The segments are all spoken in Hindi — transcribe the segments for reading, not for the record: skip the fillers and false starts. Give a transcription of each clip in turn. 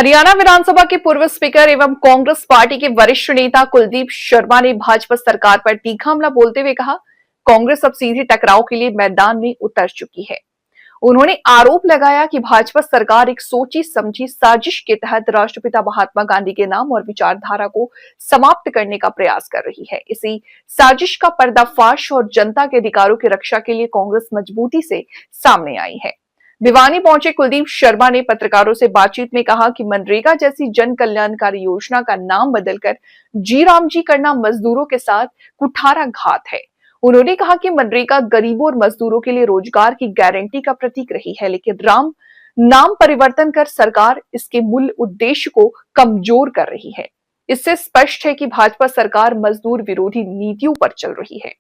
हरियाणा विधानसभा के पूर्व स्पीकर एवं कांग्रेस पार्टी के वरिष्ठ नेता कुलदीप शर्मा ने भाजपा सरकार पर तीखा हमला बोलते हुए कहा, कांग्रेस अब सीधे टकराव के लिए मैदान में उतर चुकी है। उन्होंने आरोप लगाया कि भाजपा सरकार एक सोची समझी साजिश के तहत राष्ट्रपिता महात्मा गांधी के नाम और विचारधारा को समाप्त करने का प्रयास कर रही है। इसी साजिश का पर्दाफाश और जनता के अधिकारों की रक्षा के लिए कांग्रेस मजबूती से सामने आई है। भिवानी पहुंचे कुलदीप शर्मा ने पत्रकारों से बातचीत में कहा कि मनरेगा जैसी जन कल्याणकारी योजना का नाम बदलकर जी राम जी करना मजदूरों के साथ कुठाराघात है। उन्होंने कहा कि मनरेगा गरीबों और मजदूरों के लिए रोजगार की गारंटी का प्रतीक रही है, लेकिन राम नाम परिवर्तन कर सरकार इसके मूल उद्देश्य को कमजोर कर रही है। इससे स्पष्ट है कि भाजपा सरकार मजदूर विरोधी नीतियों पर चल रही है।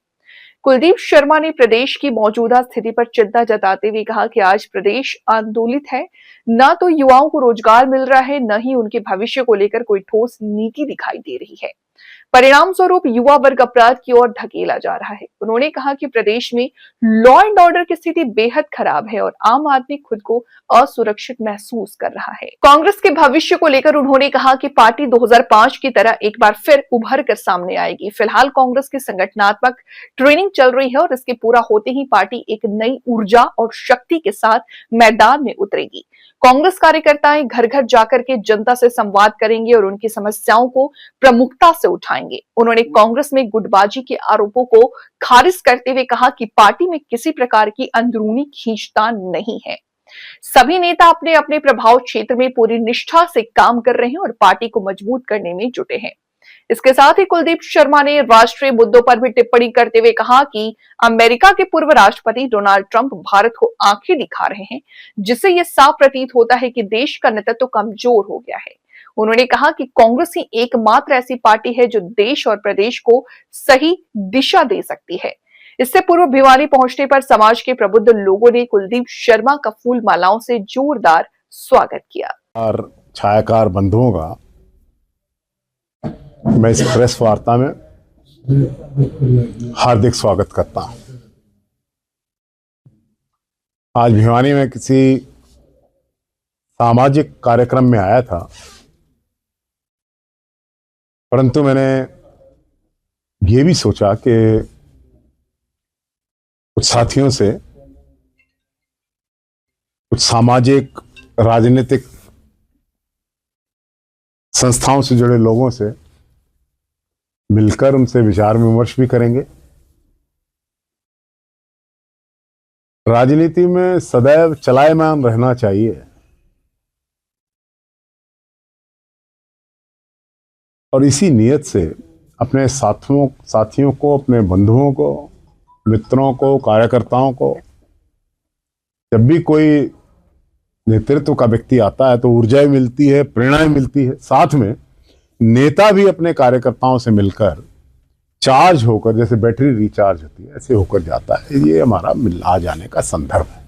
कुलदीप शर्मा ने प्रदेश की मौजूदा स्थिति पर चिंता जताते हुए कहा कि आज प्रदेश आंदोलित है, न तो युवाओं को रोजगार मिल रहा है, न ही उनके भविष्य को लेकर कोई ठोस नीति दिखाई दे रही है। परिणाम स्वरूप युवा वर्ग अपराध की ओर धकेला जा रहा है। उन्होंने कहा कि प्रदेश में लॉ एंड ऑर्डर की स्थिति बेहद खराब है और आम आदमी खुद को असुरक्षित महसूस कर रहा है। कांग्रेस के भविष्य को लेकर उन्होंने कहा कि पार्टी 2005 की तरह एक बार फिर उभर कर सामने आएगी। फिलहाल कांग्रेस की संगठनात्मक ट्रेनिंग चल रही है और इसके पूरा होते ही पार्टी एक नई ऊर्जा और शक्ति के साथ मैदान में उतरेगी। कांग्रेस कार्यकर्ताएं घर घर जाकर के जनता से संवाद करेंगे और उनकी समस्याओं को प्रमुखता से उठाएंगे। उन्होंने कांग्रेस में गुटबाजी के आरोपों को खारिज करते हुए कहा कि पार्टी में किसी प्रकार की अंदरूनी खींचतान नहीं है। सभी नेता अपने अपने प्रभाव क्षेत्र में पूरी निष्ठा से काम कर रहे हैं और पार्टी को मजबूत करने में जुटे हैं। इसके साथ ही कुलदीप शर्मा ने राष्ट्रीय मुद्दों पर भी टिप्पणी करते हुए कहा कि अमेरिका के पूर्व राष्ट्रपति डोनाल्ड ट्रंप भारत को आंखें दिखा रहे हैं, जिससे यह साफ प्रतीत होता है कि देश का नेतृत्व कमजोर हो गया है। उन्होंने कहा कि कांग्रेस ही एकमात्र ऐसी पार्टी है जो देश और प्रदेश को सही दिशा दे सकती है। इससे पूर्व भिवानी पहुंचने पर समाज के प्रबुद्ध लोगों ने कुलदीप शर्मा का फूल मालाओं से जोरदार स्वागत किया। और छायाकार बंधुओं का मैं इस प्रेस वार्ता में हार्दिक स्वागत करता हूं। आज भिवानी में किसी सामाजिक कार्यक्रम में आया था, परंतु मैंने ये भी सोचा कि कुछ साथियों से, कुछ सामाजिक राजनीतिक संस्थाओं से जुड़े लोगों से मिलकर उनसे विचार विमर्श भी करेंगे। राजनीति में सदैव चलायमान रहना चाहिए और इसी नियत से अपने साथियों को, अपने बंधुओं को, मित्रों को, कार्यकर्ताओं को जब भी कोई नेतृत्व का व्यक्ति आता है तो ऊर्जा मिलती है, प्रेरणा मिलती है। साथ में नेता भी अपने कार्यकर्ताओं से मिलकर चार्ज होकर, जैसे बैटरी रिचार्ज होती है, ऐसे होकर जाता है। ये हमारा मिला जाने का संदर्भ है।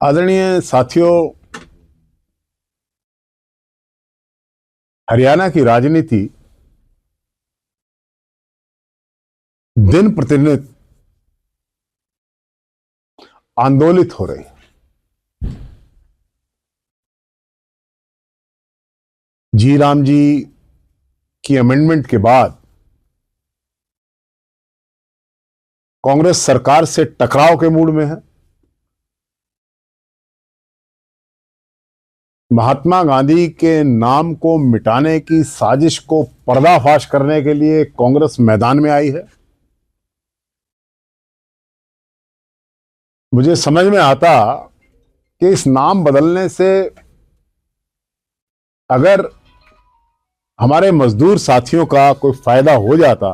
आदरणीय साथियों, हरियाणा की राजनीति दिन प्रतिदिन आंदोलित हो रही है। जी राम जी की अमेंडमेंट के बाद कांग्रेस सरकार से टकराव के मूड में है। महात्मा गांधी के नाम को मिटाने की साजिश को पर्दाफाश करने के लिए कांग्रेस मैदान में आई है। मुझे समझ में आता कि इस नाम बदलने से अगर हमारे मजदूर साथियों का कोई फायदा हो जाता,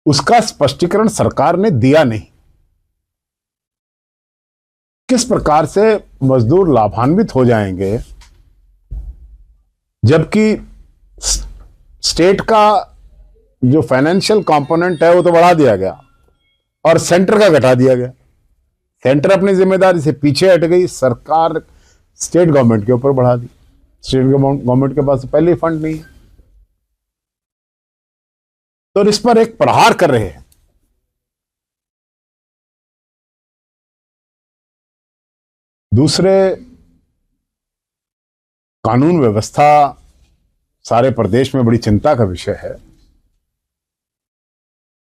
उसका स्पष्टीकरण सरकार ने दिया नहीं। किस प्रकार से मजदूर लाभान्वित हो जाएंगे, जबकि स्टेट का जो फाइनेंशियल कंपोनेंट है वो तो बढ़ा दिया गया और सेंटर का घटा दिया गया। सेंटर अपनी जिम्मेदारी से पीछे हट गई, सरकार स्टेट गवर्नमेंट के ऊपर बढ़ा दी। स्टेट गवर्नमेंट के पास पहले ही फंड नहीं है, तो इस पर एक प्रहार कर रहे हैं। दूसरे, कानून व्यवस्था सारे प्रदेश में बड़ी चिंता का विषय है।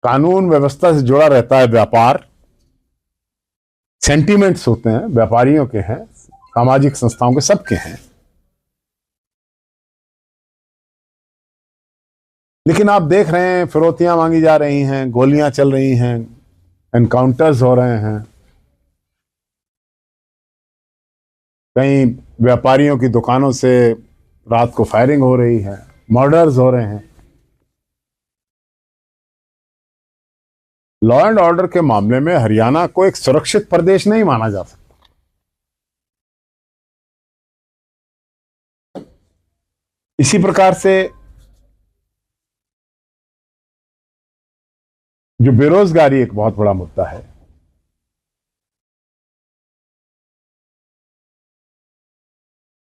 कानून व्यवस्था से जुड़ा रहता है व्यापार, सेंटीमेंट्स होते हैं, व्यापारियों के हैं, सामाजिक संस्थाओं के, सबके हैं। लेकिन आप देख रहे हैं फिरौतियां मांगी जा रही हैं, गोलियां चल रही हैं, एनकाउंटर्स हो रहे हैं, कई व्यापारियों की दुकानों से रात को फायरिंग हो रही है, मर्डर्स हो रहे हैं। लॉ एंड ऑर्डर के मामले में हरियाणा को एक सुरक्षित प्रदेश नहीं माना जा सकता। इसी प्रकार से जो बेरोजगारी एक बहुत बड़ा मुद्दा है,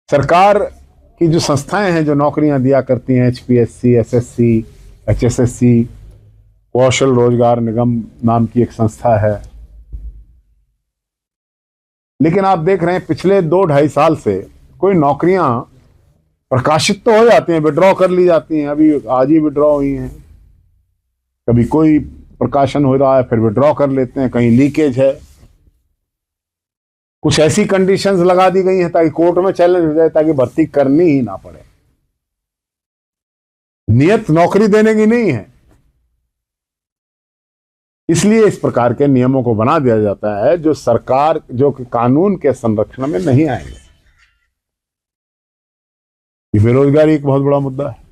सरकार की जो संस्थाएं हैं जो नौकरियां दिया करती हैं, एचपीएससी, एसएससी, एचएसएससी, कौशल रोजगार निगम नाम की एक संस्था है, लेकिन आप देख रहे हैं पिछले 2-2.5 साल से कोई नौकरियां प्रकाशित तो हो जाती हैं, विड्रॉ कर ली जाती हैं, अभी आज ही विड्रॉ हुई हैं, कभी कोई प्रकाशन हो रहा है फिर विड्रॉ कर लेते हैं, कहीं लीकेज है, कुछ ऐसी कंडीशंस लगा दी गई हैं ताकि कोर्ट में चैलेंज हो जाए, ताकि भर्ती करनी ही ना पड़े। नियत नौकरी देने की नहीं है, इसलिए इस प्रकार के नियमों को बना दिया जाता है जो सरकार, जो कि कानून के संरक्षण में नहीं आएंगे। ये बेरोजगारी एक बहुत बड़ा मुद्दा है।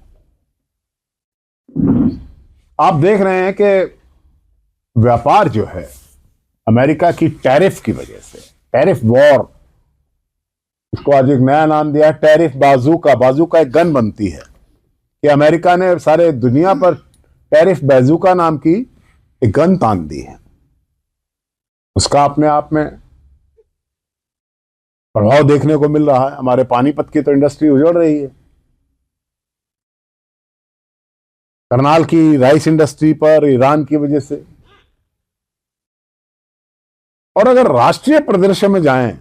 आप देख रहे हैं कि व्यापार जो है अमेरिका की टैरिफ की वजह से, टैरिफ वॉर, इसको आज एक नया नाम दिया, टैरिफ बाजूका। बाजूका एक गन बनती है कि अमेरिका ने सारे दुनिया पर टैरिफ बाजूका नाम की एक गन तान दी है। उसका अपने आप में प्रभाव देखने को मिल रहा है। हमारे पानीपत की तो इंडस्ट्री उजड़ रही है, करनाल की राइस इंडस्ट्री पर ईरान की वजह से। और अगर राष्ट्रीय परिदृश्य में जाएं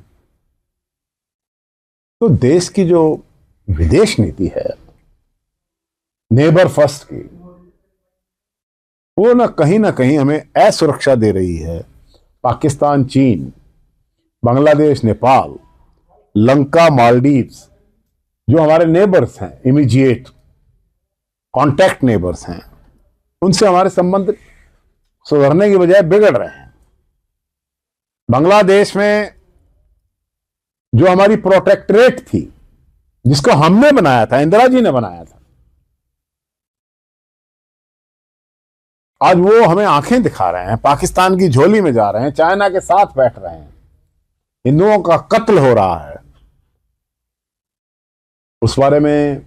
तो देश की जो विदेश नीति है नेबर फर्स्ट की, वो ना कहीं हमें असुरक्षा दे रही है। पाकिस्तान, चीन, बांग्लादेश, नेपाल, लंका, मालदीव्स, जो हमारे नेबर्स हैं, इमीडिएट कॉन्टैक्ट नेबर्स हैं, उनसे हमारे संबंध सुधरने की बजाय बिगड़ रहे हैं। बांग्लादेश में जो हमारी प्रोटेक्टरेट थी, जिसको हमने बनाया था, इंदिरा जी ने बनाया था, आज वो हमें आंखें दिखा रहे हैं, पाकिस्तान की झोली में जा रहे हैं, चाइना के साथ बैठ रहे हैं, हिंदुओं का कत्ल हो रहा है। उस बारे में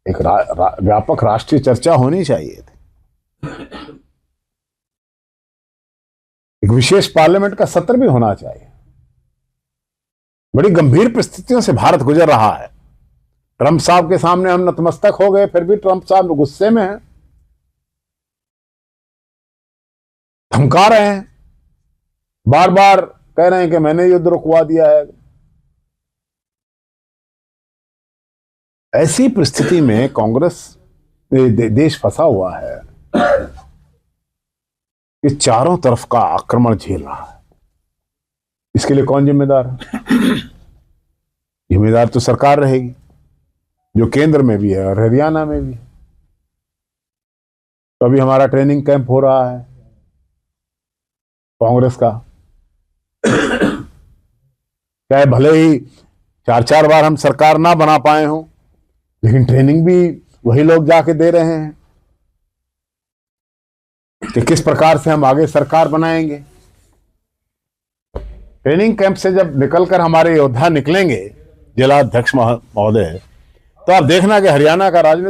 एक व्यापक राष्ट्रीय चर्चा होनी चाहिए थी। एक विशेष पार्लियामेंट का सत्र भी होना चाहिए। बड़ी गंभीर परिस्थितियों से भारत गुजर रहा है। ट्रंप साहब के सामने हम नतमस्तक हो गए, फिर भी ट्रंप साहब गुस्से में हैं, धमका रहे हैं, बार बार कह रहे हैं कि मैंने युद्ध रुकवा दिया है। ऐसी परिस्थिति में कांग्रेस देश फंसा हुआ है कि चारों तरफ का आक्रमण झेल रहा है। इसके लिए कौन जिम्मेदार है? जिम्मेदार तो सरकार रहेगी, जो केंद्र में भी है और हरियाणा में भी। तो अभी हमारा ट्रेनिंग कैंप हो रहा है कांग्रेस का, चाहे भले ही 4-4 बार हम सरकार ना बना पाए हों, लेकिन ट्रेनिंग भी वही लोग जाके दे रहे हैं कि किस प्रकार से हम आगे सरकार बनाएंगे। ट्रेनिंग कैंप से जब निकलकर हमारे योद्धा निकलेंगे, जिला अध्यक्ष महोदय, तो आप देखना कि हरियाणा का राजनीति